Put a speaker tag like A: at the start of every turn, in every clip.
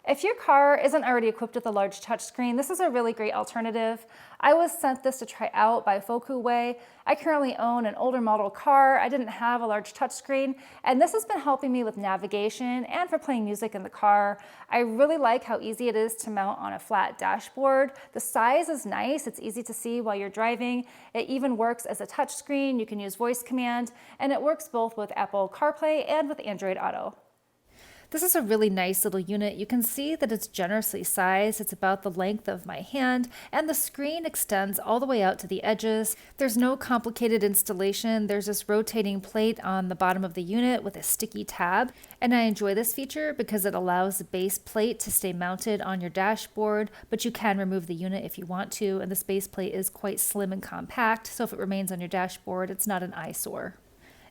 A: If your car isn't already equipped with a large touchscreen, this is a really great alternative. I was sent this to try out by Fokuway. I currently own an older model car. I didn't have a large touchscreen, and this has been helping me with navigation and for playing music in the car. I really like how easy it is to mount on a flat dashboard. The size is nice. It's easy to see while you're driving. It even works as a touchscreen. You can use voice command, and it works both with Apple CarPlay and with Android Auto. This is a really nice little unit. You can see that it's generously sized. It's about the length of my hand, and the screen extends all the way out to the edges. There's no complicated installation. There's this rotating plate on the bottom of the unit with a sticky tab, and I enjoy this feature because it allows the base plate to stay mounted on your dashboard, but you can remove the unit if you want to, and this base plate is quite slim and compact, so if it remains on your dashboard, it's not an eyesore.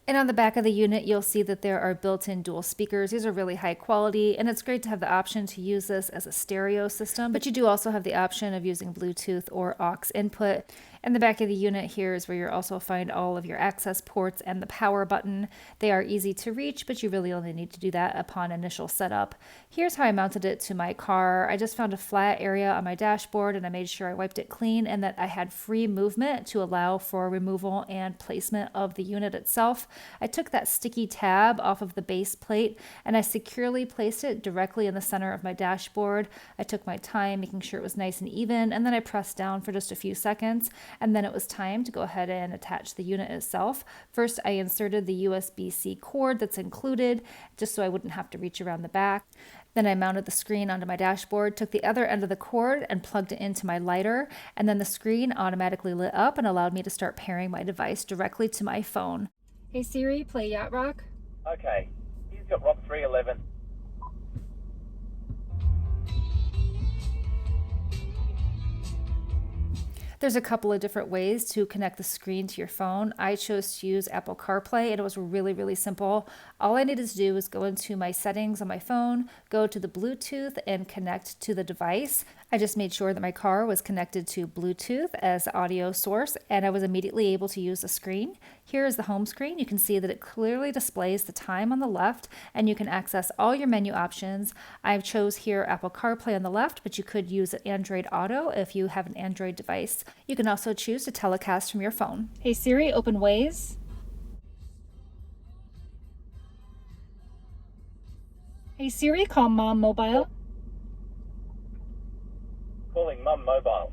A: And on the back of the unit, you'll see that there are built-in dual speakers. These are really high quality, and it's great to have the option to use this as a stereo system, but you do also have the option of using Bluetooth or aux input. And the back of the unit here is where you'll also find all of your access ports and the power button. They are easy to reach, but you really only need to do that upon initial setup. Here's how I mounted it to my car. I just found a flat area on my dashboard, and I made sure I wiped it clean and that I had free movement to allow for removal and placement of the unit itself. I took that sticky tab off of the base plate and I securely placed it directly in the center of my dashboard. I took my time making sure it was nice and even, and then I pressed down for just a few seconds, and then it was time to go ahead and attach the unit itself. First, I inserted the USB-C cord that's included just so I wouldn't have to reach around the back. Then I mounted the screen onto my dashboard, took the other end of the cord and plugged it into my lighter, and then the screen automatically lit up and allowed me to start pairing my device directly to my phone. Hey Siri, play Yacht Rock.
B: Okay, here's got Rock 311.
A: There's a couple of different ways to connect the screen to your phone. I chose to use Apple CarPlay, and it was really simple. All I needed to do was go into my settings on my phone, go to the Bluetooth, and connect to the device. I just made sure that my car was connected to Bluetooth as audio source, and I was immediately able to use the screen. Here is the home screen. You can see that it clearly displays the time on the left, and you can access all your menu options. I chose here Apple CarPlay on the left, but you could use Android Auto if you have an Android device. You can also choose to telecast from your phone. Hey Siri, open Waze. Hey Siri, call Mom Mobile.
B: Calling Mum Mobile.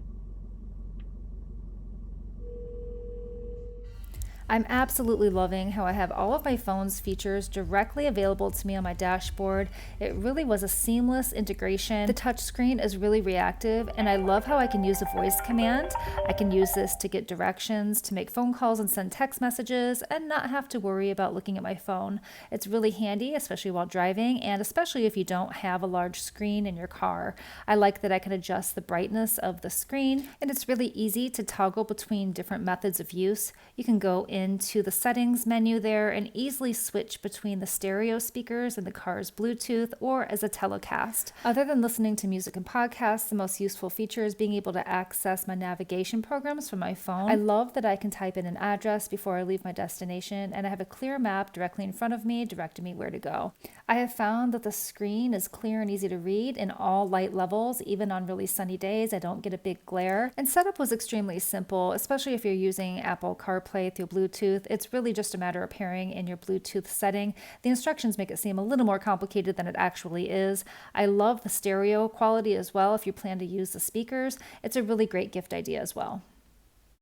A: I'm absolutely loving how I have all of my phone's features directly available to me on my dashboard. It really was a seamless integration. The touchscreen is really reactive, and I love how I can use a voice command. I can use this to get directions, to make phone calls and send text messages, and not have to worry about looking at my phone. It's really handy, especially while driving, and especially if you don't have a large screen in your car. I like that I can adjust the brightness of the screen, and it's really easy to toggle between different methods of use. You can go into the settings menu there and easily switch between the stereo speakers and the car's Bluetooth or as a telecast. Other than listening to music and podcasts, the most useful feature is being able to access my navigation programs from my phone. I love that I can type in an address before I leave my destination, and I have a clear map directly in front of me, directing me where to go. I have found that the screen is clear and easy to read in all light levels. Even on really sunny days, I don't get a big glare. And setup was extremely simple, especially if you're using Apple CarPlay through Bluetooth. It's really just a matter of pairing in your Bluetooth setting. The instructions make it seem a little more complicated than it actually is. I love the stereo quality as well if you plan to use the speakers. It's a really great gift idea as well.